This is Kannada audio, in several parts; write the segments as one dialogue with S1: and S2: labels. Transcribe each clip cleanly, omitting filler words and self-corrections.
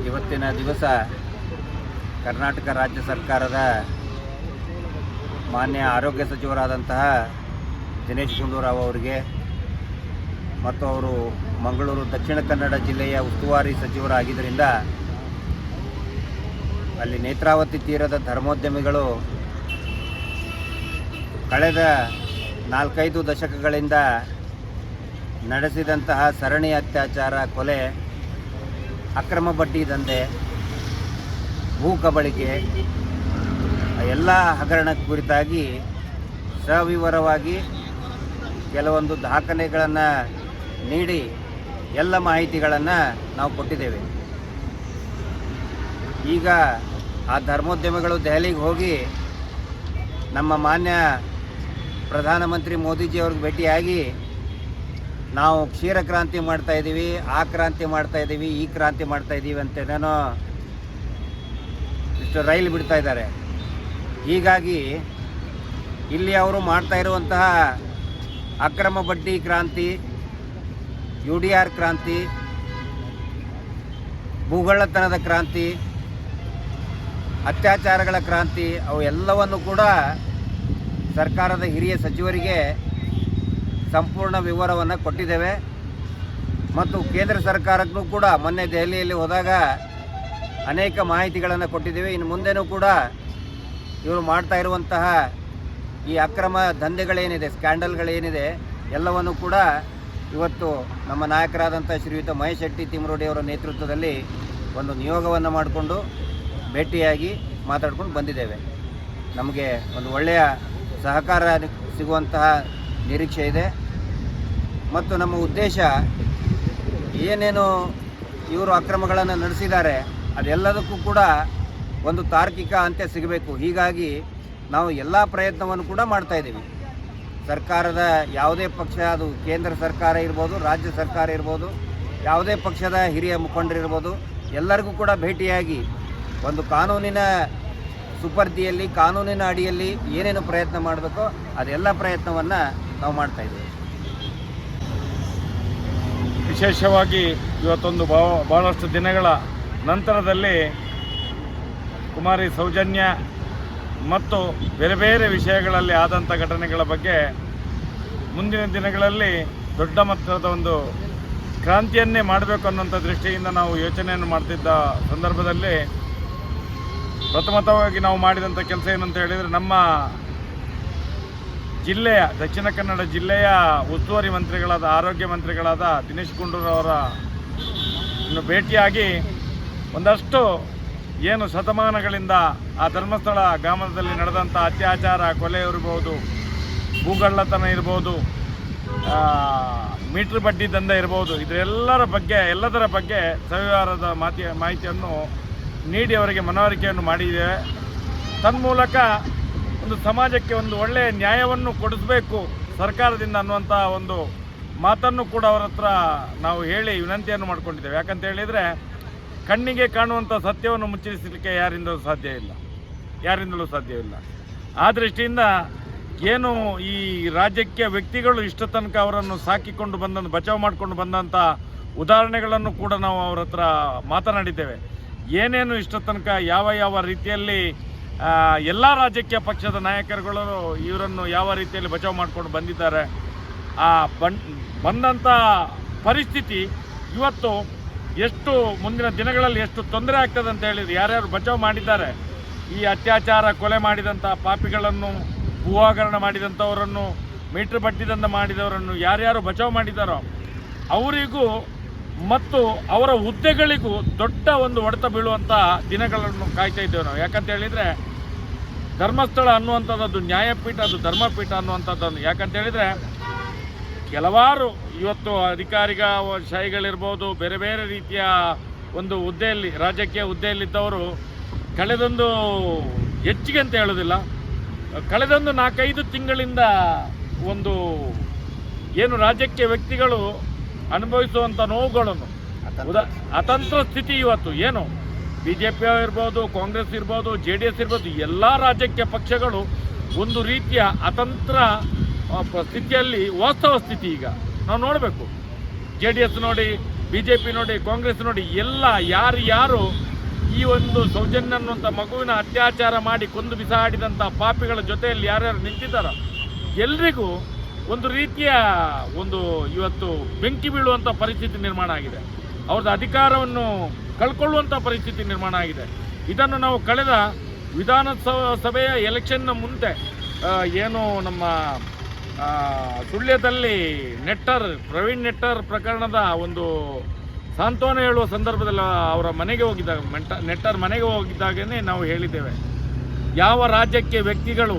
S1: ಇವತ್ತಿನ ದಿವಸ ಕರ್ನಾಟಕ ರಾಜ್ಯ ಸರ್ಕಾರದ ಮಾನ್ಯ ಆರೋಗ್ಯ ಸಚಿವರಾದಂತಹ ದಿನೇಶ್ ಗುಂಡೂರಾವ್ ಅವರಿಗೆ ಮತ್ತು ಅವರು ಮಂಗಳೂರು ದಕ್ಷಿಣ ಕನ್ನಡ ಜಿಲ್ಲೆಯ ಉಸ್ತುವಾರಿ ಸಚಿವರಾಗಿದ್ದರಿಂದ ಅಲ್ಲಿ ನೇತ್ರಾವತಿ ತೀರದ ಧರ್ಮೋದ್ಯಮಿಗಳು ಕಳೆದ 4-5 ದಶಕಗಳಿಂದ ನಡೆಸಿದಂತಹ ಸರಣಿ ಅತ್ಯಾಚಾರ, ಕೊಲೆ, ಅಕ್ರಮ ಬಡ್ಡಿ ದಂಧೆ, ಭೂ ಕಬಳಿಕೆ ಎಲ್ಲ ಹಗರಣ ಕುರಿತಾಗಿ ಸವಿವರವಾಗಿ ಕೆಲವೊಂದು ದಾಖಲೆಗಳನ್ನು ನೀಡಿ ಎಲ್ಲ ಮಾಹಿತಿಗಳನ್ನು ನಾವು ಕೊಟ್ಟಿದ್ದೇವೆ. ಈಗ ಆ ಧರ್ಮೋದ್ಯಮಿಗಳು ದೆಹಲಿಗೆ ಹೋಗಿ ನಮ್ಮ ಮಾನ್ಯ ಪ್ರಧಾನಮಂತ್ರಿ ಮೋದಿಜಿಯವ್ರಿಗೆ ಭೇಟಿಯಾಗಿ ನಾವು ಕ್ಷೀರ ಕ್ರಾಂತಿ ಮಾಡ್ತಾಯಿದ್ದೀವಿ, ಆ ಕ್ರಾಂತಿ ಮಾಡ್ತಾಯಿದ್ದೀವಿ, ಈ ಕ್ರಾಂತಿ ಮಾಡ್ತಾಯಿದ್ದೀವಿ ಅಂತೇನೇನೋ ಇಷ್ಟು ರೈಲು ಬಿಡ್ತಾ ಇದ್ದಾರೆ. ಹೀಗಾಗಿ ಇಲ್ಲಿ ಅವರು ಮಾಡ್ತಾ ಇರುವಂತಹ ಅಕ್ರಮ ಬಡ್ಡಿ ಕ್ರಾಂತಿ, UDR ಕ್ರಾಂತಿ, ಭೂಗಳ್ಳತನದ ಕ್ರಾಂತಿ, ಅತ್ಯಾಚಾರಗಳ ಕ್ರಾಂತಿ ಅವು ಎಲ್ಲವನ್ನು ಕೂಡ ಸರ್ಕಾರದ ಹಿರಿಯ ಸಚಿವರಿಗೆ ಸಂಪೂರ್ಣ ವಿವರವನ್ನು ಕೊಟ್ಟಿದ್ದೇವೆ. ಮತ್ತು ಕೇಂದ್ರ ಸರ್ಕಾರಕ್ಕೂ ಕೂಡ ಮೊನ್ನೆ ದೆಹಲಿಯಲ್ಲಿ ಹೋದಾಗ ಅನೇಕ ಮಾಹಿತಿಗಳನ್ನು ಕೊಟ್ಟಿದ್ದೇವೆ. ಇನ್ನು ಮುಂದೆನೂ ಕೂಡ ಇವರು ಮಾಡ್ತಾ ಇರುವಂತಹ ಈ ಅಕ್ರಮ ದಂಧೆಗಳೇನಿದೆ, ಸ್ಕ್ಯಾಂಡಲ್ಗಳೇನಿದೆ ಎಲ್ಲವನ್ನು ಕೂಡ ಇವತ್ತು ನಮ್ಮ ನಾಯಕರಾದಂಥ ಶ್ರೀಯುತ ಮಹೇಶ್ ಶೆಟ್ಟಿ ತಿಮ್ರೋಡಿ ಅವರ ನೇತೃತ್ವದಲ್ಲಿ ಒಂದು ನಿಯೋಗವನ್ನು ಮಾಡಿಕೊಂಡು ಭೇಟಿಯಾಗಿ ಮಾತಾಡ್ಕೊಂಡು ಬಂದಿದ್ದೇವೆ. ನಮಗೆ ಒಂದು ಒಳ್ಳೆಯ ಸಹಕಾರ ಸಿಗುವಂತಹ ನಿರೀಕ್ಷೆ ಇದೆ. ಮತ್ತು ನಮ್ಮ ಉದ್ದೇಶ ಏನೇನು ಇವರು ಅಕ್ರಮಗಳನ್ನು ನಡೆಸಿದ್ದಾರೆ ಅದೆಲ್ಲದಕ್ಕೂ ಕೂಡ ಒಂದು ತಾರ್ಕಿಕ ಅಂತ್ಯ ಸಿಗಬೇಕು. ಹೀಗಾಗಿ ನಾವು ಎಲ್ಲ ಪ್ರಯತ್ನವನ್ನು ಕೂಡ ಮಾಡ್ತಾಯಿದ್ದೀವಿ. ಸರ್ಕಾರದ ಯಾವುದೇ ಪಕ್ಷ, ಅದು ಕೇಂದ್ರ ಸರ್ಕಾರ ಇರ್ಬೋದು, ರಾಜ್ಯ ಸರ್ಕಾರ ಇರ್ಬೋದು, ಯಾವುದೇ ಪಕ್ಷದ ಹಿರಿಯ ಮುಖಂಡರಿರ್ಬೋದು, ಎಲ್ಲರಿಗೂ ಕೂಡ ಭೇಟಿಯಾಗಿ ಒಂದು ಕಾನೂನಿನ ಸುಪರ್ದಿಯಲ್ಲಿ, ಕಾನೂನಿನ ಅಡಿಯಲ್ಲಿ ಏನೇನು ಪ್ರಯತ್ನ ಮಾಡಬೇಕೋ ಅದೆಲ್ಲ ಪ್ರಯತ್ನವನ್ನು ನಾವು ಮಾಡ್ತಾಯಿದ್ದೀವಿ.
S2: ವಿಶೇಷವಾಗಿ ಇವತ್ತೊಂದು ಭಾಳಷ್ಟು ದಿನಗಳ ನಂತರದಲ್ಲಿ ಕುಮಾರಿ ಸೌಜನ್ಯ ಮತ್ತು ಬೇರೆ ಬೇರೆ ವಿಷಯಗಳಲ್ಲಿ ಆದಂಥ ಘಟನೆಗಳ ಬಗ್ಗೆ ಮುಂದಿನ ದಿನಗಳಲ್ಲಿ ದೊಡ್ಡ ಮಟ್ಟದ ಒಂದು ಕ್ರಾಂತಿಯನ್ನೇ ಮಾಡಬೇಕು ಅನ್ನುವಂಥ ದೃಷ್ಟಿಯಿಂದ ನಾವು ಯೋಚನೆಯನ್ನು ಮಾಡ್ತಿದ್ದ ಸಂದರ್ಭದಲ್ಲಿ ಪ್ರಥಮತವಾಗಿ ನಾವು ಮಾಡಿದಂಥ ಕೆಲಸ ಏನಂತ ಹೇಳಿದರೆ, ನಮ್ಮ ಜಿಲ್ಲೆಯ ದಕ್ಷಿಣ ಕನ್ನಡ ಜಿಲ್ಲೆಯ ಉಸ್ತುವಾರಿ ಮಂತ್ರಿಗಳಾದ ಆರೋಗ್ಯ ಮಂತ್ರಿಗಳಾದ ದಿನೇಶ್ ಗುಂಡೂರಾವ್ ಅವರನ್ನು ಭೇಟಿಯಾಗಿ ಒಂದಷ್ಟು ಏನು ಶತಮಾನಗಳಿಂದ ಆ ಧರ್ಮಸ್ಥಳ ಗ್ರಾಮದಲ್ಲಿ ನಡೆದಂಥ ಅತ್ಯಾಚಾರ, ಕೊಲೆ ಇರ್ಬೋದು, ಭೂಗಳ್ಳತನ ಇರ್ಬೋದು, ಮೀಟ್ರ್ ಬಡ್ಡಿ ದಂಧೆ ಇರ್ಬೋದು, ಎಲ್ಲದರ ಬಗ್ಗೆ ಸವಿವರದ ಮಾಹಿತಿಯನ್ನು ನೀಡಿ ಅವರಿಗೆ ಮನವರಿಕೆಯನ್ನು ಮಾಡಿದ್ದೇವೆ. ತನ್ಮೂಲಕ ಒಂದು ಸಮಾಜಕ್ಕೆ ಒಂದು ಒಳ್ಳೆಯ ನ್ಯಾಯವನ್ನು ಕೊಡಿಸಬೇಕು ಸರ್ಕಾರದಿಂದ ಅನ್ನುವಂಥ ಒಂದು ಮಾತನ್ನು ಕೂಡ ಅವರ ಹತ್ರ ನಾವು ಹೇಳಿ ವಿನಂತಿಯನ್ನು ಮಾಡಿಕೊಂಡಿದ್ದೇವೆ. ಯಾಕಂತ ಹೇಳಿದರೆ, ಕಣ್ಣಿಗೆ ಕಾಣುವಂಥ ಸತ್ಯವನ್ನು ಮುಚ್ಚಿಸಲಿಕ್ಕೆ ಯಾರಿಂದಲೂ ಸಾಧ್ಯವಿಲ್ಲ. ಆ ದೃಷ್ಟಿಯಿಂದ ಏನು ಈ ರಾಜ್ಯಕ್ಕೆ ವ್ಯಕ್ತಿಗಳು ಇಷ್ಟ ತನಕ ಅವರನ್ನು ಸಾಕಿಕೊಂಡು ಬಂದಂಥ, ಬಚಾವ್ ಮಾಡಿಕೊಂಡು ಬಂದಂಥ ಉದಾಹರಣೆಗಳನ್ನು ಕೂಡ ನಾವು ಅವರ ಹತ್ರ ಮಾತನಾಡಿದ್ದೇವೆ. ಏನೇನು ಇಷ್ಟ ತನಕ ಯಾವ ರೀತಿಯಲ್ಲಿ ಎಲ್ಲ ರಾಜಕೀಯ ಪಕ್ಷದ ನಾಯಕರುಗಳು ಇವರನ್ನು ಯಾವ ರೀತಿಯಲ್ಲಿ ಬಚಾವ್ ಮಾಡಿಕೊಂಡು ಬಂದಿದ್ದಾರೆ, ಆ ಬಂದಂಥ ಪರಿಸ್ಥಿತಿ ಇವತ್ತು ಎಷ್ಟು ಮುಂದಿನ ದಿನಗಳಲ್ಲಿ ಎಷ್ಟು ತೊಂದರೆ ಆಗ್ತದೆ ಅಂತ ಹೇಳಿದ್ರು. ಯಾರ್ಯಾರು ಬಚಾವ್ ಮಾಡಿದ್ದಾರೆ, ಈ ಅತ್ಯಾಚಾರ, ಕೊಲೆ ಮಾಡಿದಂಥ ಪಾಪಿಗಳನ್ನು, ಭೂ ಹಗರಣ ಮಾಡಿದಂಥವರನ್ನು, ಮೀಟ್ರ್ ಬಡ್ಡಿದಂದ ಮಾಡಿದವರನ್ನು ಯಾರ್ಯಾರು ಬಚಾವ್ ಮಾಡಿದ್ದಾರೋ ಅವರಿಗೂ ಮತ್ತು ಅವರ ಹುದ್ದೆಗಳಿಗೂ ದೊಡ್ಡ ಒಂದು ಹೊಡೆತ ಬೀಳುವಂಥ ದಿನಗಳನ್ನು ಕಾಯ್ತಾ ಇದ್ದೇವೆ ನಾವು. ಯಾಕಂತ ಹೇಳಿದರೆ, ಧರ್ಮಸ್ಥಳ ಅನ್ನುವಂಥದ್ದು ನ್ಯಾಯಪೀಠ, ಅದು ಧರ್ಮಪೀಠ ಅನ್ನುವಂಥದ್ದನ್ನು. ಯಾಕಂತ ಹೇಳಿದರೆ, ಕೆಲವಾರು ಇವತ್ತು ಶಾಹಿಗಳಿರ್ಬೋದು, ಬೇರೆ ಬೇರೆ ರೀತಿಯ ಒಂದು ಹುದ್ದೆಯಲ್ಲಿ, ರಾಜಕೀಯ ಹುದ್ದೆಯಲ್ಲಿದ್ದವರು ಕಳೆದೊಂದು ಹೆಚ್ಚಿಗೆ ಅಂತ ಹೇಳೋದಿಲ್ಲ, ಕಳೆದೊಂದು 4-5 ತಿಂಗಳಿಂದ ಒಂದು ಏನು ರಾಜಕೀಯ ವ್ಯಕ್ತಿಗಳು ಅನುಭವಿಸುವಂಥ ನೋವುಗಳನ್ನು, ಅತಂತ್ರ ಸ್ಥಿತಿ ಇವತ್ತು ಏನು BJP ಇರ್ಬೋದು, ಕಾಂಗ್ರೆಸ್ ಇರ್ಬೋದು, JDS ಇರ್ಬೋದು, ಎಲ್ಲ ರಾಜಕೀಯ ಪಕ್ಷಗಳು ಒಂದು ರೀತಿಯ ಅತಂತ್ರ ಸ್ಥಿತಿಯಲ್ಲಿ ವಾಸ್ತವ ಸ್ಥಿತಿ ಈಗ ನಾವು ನೋಡಬೇಕು. JDS ನೋಡಿ BJP ನೋಡಿ, ಕಾಂಗ್ರೆಸ್ ನೋಡಿ, ಎಲ್ಲ ಯಾರು ಈ ಒಂದು ಸೌಜನ್ಯ ಅನ್ನುವಂಥ ಮಗುವಿನ ಅತ್ಯಾಚಾರ ಮಾಡಿ ಕೊಂದು ಬಿಸಾಡಿದಂಥ ಪಾಪಿಗಳ ಜೊತೆಯಲ್ಲಿ ಯಾರ್ಯಾರು ನಿಂತಿದ್ದಾರೋ ಎಲ್ರಿಗೂ ಒಂದು ರೀತಿಯ ಇವತ್ತು ಬೆಂಕಿ ಬೀಳುವಂಥ ಪರಿಸ್ಥಿತಿ ನಿರ್ಮಾಣ ಆಗಿದೆ. ಅವ್ರದ್ದು ಅಧಿಕಾರವನ್ನು ಕಳ್ಕೊಳ್ಳುವಂಥ ಪರಿಸ್ಥಿತಿ ನಿರ್ಮಾಣ ಆಗಿದೆ. ಇದನ್ನು ನಾವು ಕಳೆದ ವಿಧಾನಸಭೆಯ ಎಲೆಕ್ಷನ್ನ ಮುಂದೆ ಏನು ನಮ್ಮ ಸುಳ್ಯದಲ್ಲಿ ಪ್ರವೀಣ್ ನೆಟ್ಟರ್ ಪ್ರಕರಣದ ಒಂದು ಸಾಂತ್ವನ ಹೇಳುವ ಸಂದರ್ಭದಲ್ಲಿ ಅವರ ಮನೆಗೆ ಹೋಗಿದ್ದಾಗ ನೆಟ್ಟರ್ ಮನೆಗೆ ಹೋಗಿದ್ದಾಗೇ ನಾವು ಹೇಳಿದ್ದೇವೆ, ಯಾವ ರಾಜ್ಯಕ್ಕೆ ವ್ಯಕ್ತಿಗಳು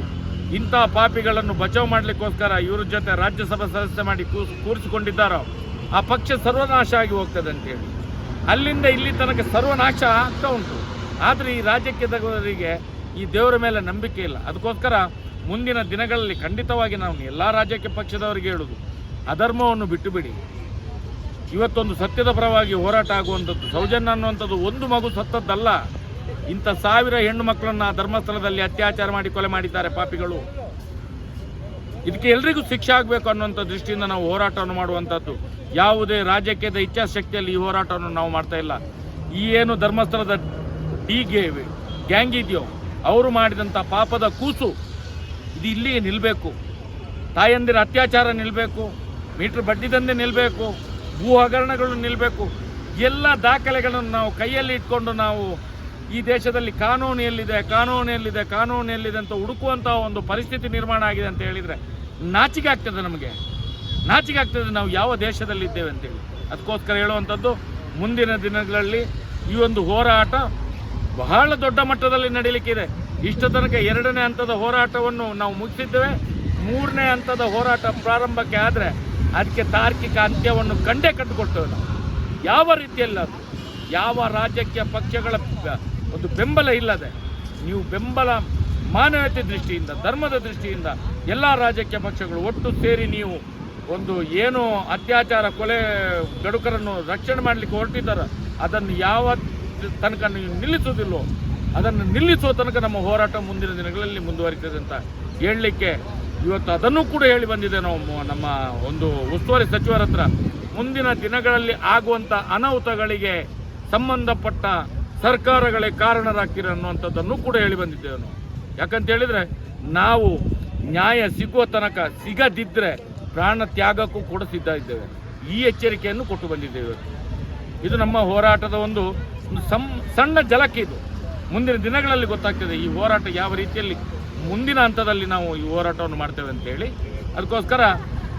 S2: ಇಂಥ ಪಾಪಿಗಳನ್ನು ಬಚಾವ್ ಮಾಡಲಿಕ್ಕೋಸ್ಕರ ಇವ್ರ ಜೊತೆ ರಾಜ್ಯಸಭಾ ಸದಸ್ಯ ಮಾಡಿ ಕೂರಿಸಿಕೊಂಡಿದ್ದಾರೋ ಆ ಪಕ್ಷ ಸರ್ವನಾಶ ಆಗಿ ಹೋಗ್ತದೆ ಅಂತೇಳಿ. ಅಲ್ಲಿಂದ ಇಲ್ಲಿ ತನಕ ಸರ್ವನಾಶ ಆಗ್ತಾ ಉಂಟು. ಆದರೆ ಈ ರಾಜ್ಯಕ್ಕೆ ಈ ದೇವರ ಮೇಲೆ ನಂಬಿಕೆ ಇಲ್ಲ. ಅದಕ್ಕೋಸ್ಕರ ಮುಂದಿನ ದಿನಗಳಲ್ಲಿ ಖಂಡಿತವಾಗಿ ನಾವು ಎಲ್ಲ ರಾಜ್ಯಕ್ಕೆ ಪಕ್ಷದವರಿಗೆ ಹೇಳುವುದು, ಅಧರ್ಮವನ್ನು ಬಿಟ್ಟು ಬಿಡಿ. ಇವತ್ತೊಂದು ಸತ್ಯದ ಪರವಾಗಿ ಹೋರಾಟ ಆಗುವಂಥದ್ದು. ಸೌಜನ್ಯ ಅನ್ನುವಂಥದ್ದು ಒಂದು ಮಗು ಸತ್ತದ್ದಲ್ಲ, ಇಂಥ 1000 ಹೆಣ್ಣು ಮಕ್ಕಳನ್ನು ಧರ್ಮಸ್ಥಳದಲ್ಲಿ ಅತ್ಯಾಚಾರ ಮಾಡಿ ಕೊಲೆ ಮಾಡಿದ್ದಾರೆ ಪಾಪಿಗಳು. ಇದಕ್ಕೆ ಎಲ್ರಿಗೂ ಶಿಕ್ಷೆ ಆಗಬೇಕು ಅನ್ನುವಂಥ ದೃಷ್ಟಿಯಿಂದ ನಾವು ಹೋರಾಟವನ್ನು ಮಾಡುವಂಥದ್ದು. ಯಾವುದೇ ರಾಜಕೀಯದ ಇಚ್ಛಾಶಕ್ತಿಯಲ್ಲಿ ಈ ಹೋರಾಟವನ್ನು ನಾವು ಮಾಡ್ತಾ ಇಲ್ಲ. ಈ ಏನು ಧರ್ಮಸ್ಥಳದ ಗ್ಯಾಂಗ್ ಇದೆಯೋ ಅವರು ಮಾಡಿದಂಥ ಪಾಪದ ಕೂಸು ಇದು ಇಲ್ಲಿಗೆ ನಿಲ್ಲಬೇಕು. ತಾಯಂದಿರ ಅತ್ಯಾಚಾರ ನಿಲ್ಲಬೇಕು, ಮೀಟ್ರ್ ಬಡ್ಡಿದಂಧೆ ನಿಲ್ಲಬೇಕು, ಭೂ ಹಗರಣಗಳು ನಿಲ್ಲಬೇಕು. ಎಲ್ಲ ದಾಖಲೆಗಳನ್ನು ನಾವು ಕೈಯಲ್ಲಿ ಇಟ್ಕೊಂಡು ನಾವು ಈ ದೇಶದಲ್ಲಿ ಕಾನೂನು ಎಲ್ಲಿದೆ ಅಂತ ಹುಡುಕುವಂಥ ಒಂದು ಪರಿಸ್ಥಿತಿ ನಿರ್ಮಾಣ ಆಗಿದೆ ಅಂತ ಹೇಳಿದರೆ ನಾಚಿಕೆ ಆಗ್ತದೆ. ನಮಗೆ ನಾಚಿಕೆ ಆಗ್ತದೆ ನಾವು ಯಾವ ದೇಶದಲ್ಲಿದ್ದೇವೆ ಅಂತೇಳಿ. ಅದಕ್ಕೋಸ್ಕರ ಹೇಳುವಂಥದ್ದು, ಮುಂದಿನ ದಿನಗಳಲ್ಲಿ ಈ ಒಂದು ಹೋರಾಟ ಬಹಳ ದೊಡ್ಡ ಮಟ್ಟದಲ್ಲಿ ನಡೀಲಿಕ್ಕಿದೆ. ಇಷ್ಟ ತನಕ 2ನೇ ಹಂತದ ಹೋರಾಟವನ್ನು ನಾವು ಮುಗಿಸಿದ್ದೇವೆ. 3ನೇ ಹಂತದ ಹೋರಾಟ ಪ್ರಾರಂಭಕ್ಕೆ ಆದರೆ ಅದಕ್ಕೆ ತಾರ್ಕಿಕ ಅಂತ್ಯವನ್ನು ಕಂಡುಕೊಡ್ತೇವೆ ನಾವು. ಯಾವ ರೀತಿಯಲ್ಲಿ ಅದು ಯಾವ ರಾಜಕೀಯ ಪಕ್ಷಗಳ ಒಂದು ಬೆಂಬಲ ಇಲ್ಲದೆ ನೀವು ಮಾನವೀಯತೆ ದೃಷ್ಟಿಯಿಂದ, ಧರ್ಮದ ದೃಷ್ಟಿಯಿಂದ ಎಲ್ಲ ರಾಜಕೀಯ ಪಕ್ಷಗಳು ಒಟ್ಟು ಸೇರಿ ನೀವು ಒಂದು ಏನು ಅತ್ಯಾಚಾರ ಕೊಲೆ ಗಡುಕರನ್ನು ರಕ್ಷಣೆ ಮಾಡಲಿಕ್ಕೆ ಹೊರಟಿದ್ದಾರೆ ಅದನ್ನು ಯಾವ ತನಕ ನೀವು ನಿಲ್ಲಿಸೋದಿಲ್ಲೋ ಅದನ್ನು ನಿಲ್ಲಿಸುವ ತನಕ ನಮ್ಮ ಹೋರಾಟ ಮುಂದಿನ ದಿನಗಳಲ್ಲಿ ಮುಂದುವರಿತದೆ ಅಂತ ಹೇಳಲಿಕ್ಕೆ ಇವತ್ತು ಅದನ್ನು ಕೂಡ ಹೇಳಿ ಬಂದಿದೆ. ನಾವು ನಮ್ಮ ಒಂದು ಉಸ್ತುವಾರಿ ಸಚಿವರ ಹತ್ರ ಮುಂದಿನ ದಿನಗಳಲ್ಲಿ ಆಗುವಂಥ ಅನಾಹುತಗಳಿಗೆ ಸಂಬಂಧಪಟ್ಟ ಸರ್ಕಾರಗಳೇ ಕಾರಣರಾಗ್ತೀರ ಅನ್ನುವಂಥದ್ದನ್ನು ಕೂಡ ಹೇಳಿ ಬಂದಿದ್ದೇವೆ ನಾವು. ಯಾಕಂತ ಹೇಳಿದರೆ ನಾವು ನ್ಯಾಯ ಸಿಗುವ ತನಕ ಸಿಗದಿದ್ದರೆ ಪ್ರಾಣ ತ್ಯಾಗಕ್ಕೂ ಕೂಡ ಸಿದ್ಧ ಇದ್ದೇವೆ. ಈ ಎಚ್ಚರಿಕೆಯನ್ನು ಕೊಟ್ಟು ಬಂದಿದ್ದೇವೆ. ಇದು ನಮ್ಮ ಹೋರಾಟದ ಒಂದು ಸಣ್ಣ ಝಲಕ್. ಇದು ಮುಂದಿನ ದಿನಗಳಲ್ಲಿ ಗೊತ್ತಾಗ್ತದೆ ಈ ಹೋರಾಟ ಯಾವ ರೀತಿಯಲ್ಲಿ ಮುಂದಿನ ಹಂತದಲ್ಲಿ ನಾವು ಈ ಹೋರಾಟವನ್ನು ಮಾಡ್ತೇವೆ ಅಂತೇಳಿ. ಅದಕ್ಕೋಸ್ಕರ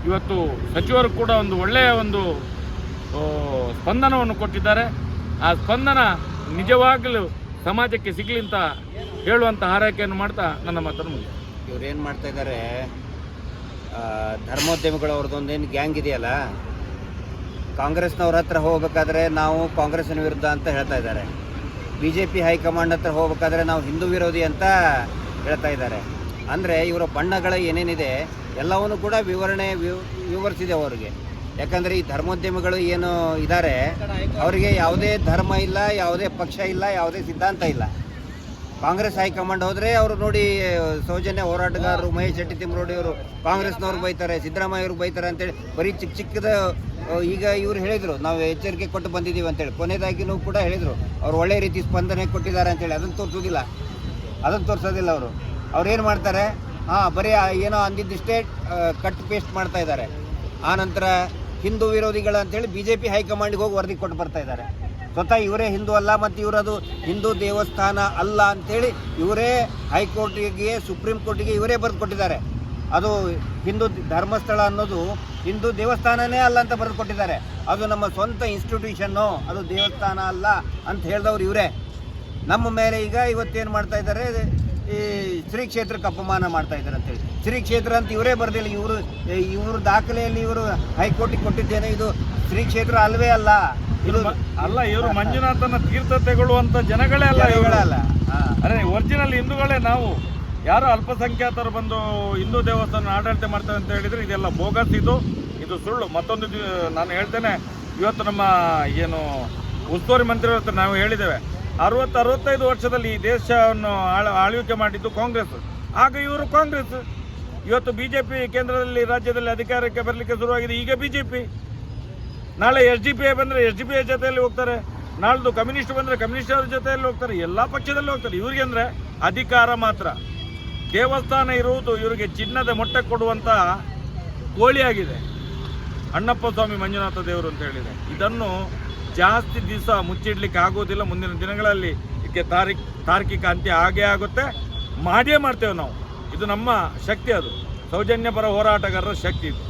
S2: ಇವತ್ತು ಸಚಿವರು ಕೂಡ ಒಂದು ಒಳ್ಳೆಯ ಒಂದು ಸ್ಪಂದನವನ್ನು ಕೊಟ್ಟಿದ್ದಾರೆ. ಆ ಸ್ಪಂದನ ನಿಜವಾಗಲೂ ಸಮಾಜಕ್ಕೆ ಸಿಗಲಿ ಅಂತ ಹೇಳುವಂಥ ಹಾರೈಕೆಯನ್ನು ಮಾಡ್ತಾ ನನ್ನ ಮಾತನ್ನು ಮುಗಿಸ್ತೇನೆ.
S1: ಇವ್ರೇನು ಮಾಡ್ತಾ ಇದ್ದಾರೆ, ಧರ್ಮೋದ್ಯಮಿಗಳು ಅವ್ರದ್ದೊಂದೇನು ಗ್ಯಾಂಗ್ ಇದೆಯಲ್ಲ, ಕಾಂಗ್ರೆಸ್ನವ್ರ ಹತ್ರ ಹೋಗಬೇಕಾದ್ರೆ ನಾವು ಕಾಂಗ್ರೆಸ್ಸಿನ ವಿರುದ್ಧ ಅಂತ ಹೇಳ್ತಾ ಇದ್ದಾರೆ. BJP ಹೈಕಮಾಂಡ್ ಹತ್ರ ಹೋಗಬೇಕಾದ್ರೆ ನಾವು ಹಿಂದೂ ವಿರೋಧಿ ಅಂತ ಹೇಳ್ತಾ ಇದ್ದಾರೆ. ಅಂದರೆ ಇವರ ಬಣ್ಣಗಳ ಏನೇನಿದೆ ಎಲ್ಲವನ್ನೂ ಕೂಡ ವಿವರಿಸಿದೆ ಅವರಿಗೆ. ಯಾಕಂದರೆ ಈ ಧರ್ಮೋದ್ಯಮಿಗಳು ಏನು ಇದ್ದಾರೆ ಅವರಿಗೆ ಯಾವುದೇ ಧರ್ಮ ಇಲ್ಲ, ಯಾವುದೇ ಪಕ್ಷ ಇಲ್ಲ, ಯಾವುದೇ ಸಿದ್ಧಾಂತ ಇಲ್ಲ. ಕಾಂಗ್ರೆಸ್ ಹೈಕಮಾಂಡ್ ಹೋದರೆ ಅವರು ನೋಡಿ ಸೌಜನ್ಯ ಹೋರಾಟಗಾರರು ಮಹೇಶ್ ಶೆಟ್ಟಿ ತಿಮ್ಮರೋಡಿ ಅವರು ಕಾಂಗ್ರೆಸ್ನವ್ರು ಬೈತಾರೆ, ಸಿದ್ದರಾಮಯ್ಯ ಅವ್ರಿಗೆ ಬೈತಾರೆ ಅಂತೇಳಿ ಬರೀ ಚಿಕ್ಕದ ಈಗ ಇವರು ಹೇಳಿದರು ನಾವು ಎಚ್ಚರಿಕೆ ಕೊಟ್ಟು ಬಂದಿದ್ದೀವಿ ಅಂತೇಳಿ. ಕೊನೆಯದಾಗಿನೂ ಕೂಡ ಹೇಳಿದರು ಅವ್ರು ಒಳ್ಳೆ ರೀತಿ ಸ್ಪಂದನೆ ಕೊಟ್ಟಿದ್ದಾರೆ ಅಂತೇಳಿ. ಅದನ್ನು ತೋರಿಸೋದಿಲ್ಲ ಅವ್ರು ಏನು ಮಾಡ್ತಾರೆ, ಬರೀ ಏನೋ ಅಂದಿದ್ದಿಷ್ಟೇ ಕಟ್ ಪೇಸ್ಟ್ ಮಾಡ್ತಾ ಇದ್ದಾರೆ. ಆನಂತರ ಹಿಂದೂ ವಿರೋಧಿಗಳು ಅಂತೇಳಿ BJP ಹೈಕಮಾಂಡ್ಗೆ ಹೋಗಿ ವರದಿ ಕೊಟ್ಟು ಬರ್ತಾ ಇದ್ದಾರೆ. ಸ್ವತಃ ಇವರೇ ಹಿಂದೂ ಅಲ್ಲ ಮತ್ತು ಇವರದು ಹಿಂದೂ ದೇವಸ್ಥಾನ ಅಲ್ಲ ಅಂಥೇಳಿ ಇವರೇ ಹೈಕೋರ್ಟಿಗೆ, ಸುಪ್ರೀಂ ಕೋರ್ಟಿಗೆ ಇವರೇ ಬರೆದು ಕೊಟ್ಟಿದ್ದಾರೆ. ಅದು ಹಿಂದೂ ಧರ್ಮಸ್ಥಳ ಅನ್ನೋದು ಹಿಂದೂ ದೇವಸ್ಥಾನನೇ ಅಲ್ಲ ಅಂತ ಬರೆದು ಕೊಟ್ಟಿದ್ದಾರೆ. ಅದು ನಮ್ಮ ಸ್ವಂತ ಇನ್ಸ್ಟಿಟ್ಯೂಷನ್ನು, ಅದು ದೇವಸ್ಥಾನ ಅಲ್ಲ ಅಂತ ಹೇಳಿದವ್ರು ಇವರೇ. ನಮ್ಮ ಮೇಲೆ ಈಗ ಇವತ್ತೇನು ಮಾಡ್ತಾ ಇದ್ದಾರೆ, ಈ ಶ್ರೀ ಕ್ಷೇತ್ರಕ್ಕೆ ಅಪಮಾನ ಮಾಡ್ತಾ ಇದ್ದಾರೆ ಅಂತೇಳಿ. ಶ್ರೀ ಕ್ಷೇತ್ರ ಅಂತ ಇವರೇ ಬರೆದಿಲ್ಲ. ಇವರು ದಾಖಲೆಯಲ್ಲಿ ಇವರು ಹೈಕೋರ್ಟಿಗೆ ಕೊಟ್ಟಿದ್ದೇನೆ, ಇದು ಶ್ರೀ ಕ್ಷೇತ್ರ ಅಲ್ವೇ ಅಲ್ಲ.
S2: ಇವರು ಮಂಜುನಾಥನ ತೀರ್ಥ ತೆಗೊಳ್ಳುವಂತ ಜನಗಳೇ ಅಲ್ಲ. ಅರೆ ಒರಿಜಿನಲ್ ಹಿಂದೂಗಳೇ ನಾವು. ಯಾರೋ ಅಲ್ಪಸಂಖ್ಯಾತರು ಬಂದು ಹಿಂದೂ ದೇವಸ್ಥಾನ ಆಡಳಿತ ಮಾಡ್ತಾರೆ ಅಂತ ಹೇಳಿದ್ರೆ ಇದೆಲ್ಲ ಬೋಗಸ್, ಇದು ಸುಳ್ಳು. ಮತ್ತೊಂದು ನಾನು ಹೇಳ್ತೇನೆ, ಇವತ್ತು ನಮ್ಮ ಏನು ಉಸ್ತುವಾರಿ ಮಂತ್ರಿ ಹತ್ರ ನಾವು ಹೇಳಿದ್ದೇವೆ, 60-65 ವರ್ಷದಲ್ಲಿ ಈ ದೇಶವನ್ನು ಆಳ್ವಿಕೆ ಮಾಡಿದ್ದು ಕಾಂಗ್ರೆಸ್. ಆಗ ಇವರು ಕಾಂಗ್ರೆಸ್. ಇವತ್ತು BJP ಕೇಂದ್ರದಲ್ಲಿ ರಾಜ್ಯದಲ್ಲಿ ಅಧಿಕಾರಕ್ಕೆ ಬರಲಿಕ್ಕೆ ಶುರುವಾಗಿದೆ. ಈಗ BJP. ನಾಳೆ SDPI ಬಂದರೆ SDPI ಜೊತೆಯಲ್ಲಿ ಹೋಗ್ತಾರೆ, ನಾಳ್ದು ಕಮ್ಯುನಿಸ್ಟ್ ಬಂದರೆ ಕಮ್ಯುನಿಸ್ಟ್ ಅವ್ರ ಜೊತೆಯಲ್ಲಿ ಹೋಗ್ತಾರೆ, ಎಲ್ಲ ಪಕ್ಷದಲ್ಲಿ ಹೋಗ್ತಾರೆ. ಇವ್ರಿಗೆ ಅಂದರೆ ಅಧಿಕಾರ ಮಾತ್ರ. ದೇವಸ್ಥಾನ ಇರುವುದು ಇವರಿಗೆ ಚಿನ್ನದ ಮೊಟ್ಟೆ ಕೊಡುವಂಥ ಕೋಳಿಯಾಗಿದೆ. ಅಣ್ಣಪ್ಪ ಸ್ವಾಮಿ ಮಂಜುನಾಥ ದೇವರು ಅಂತ ಹೇಳಿದೆ. ಇದನ್ನು ಜಾಸ್ತಿ ದಿವಸ ಮುಚ್ಚಿಡ್ಲಿಕ್ಕೆ ಆಗೋದಿಲ್ಲ. ಮುಂದಿನ ದಿನಗಳಲ್ಲಿ ಇದಕ್ಕೆ ತಾರ್ಕಿಕ ಅಂತ್ಯ ಆಗೇ ಆಗುತ್ತೆ, ಮಾಡಿಯೇ ಮಾಡ್ತೇವೆ ನಾವು. ಇದು ನಮ್ಮ ಶಕ್ತಿ, ಅದು ಸೌಜನ್ಯಪರ ಹೋರಾಟಗಾರರ ಶಕ್ತಿ ಇದು.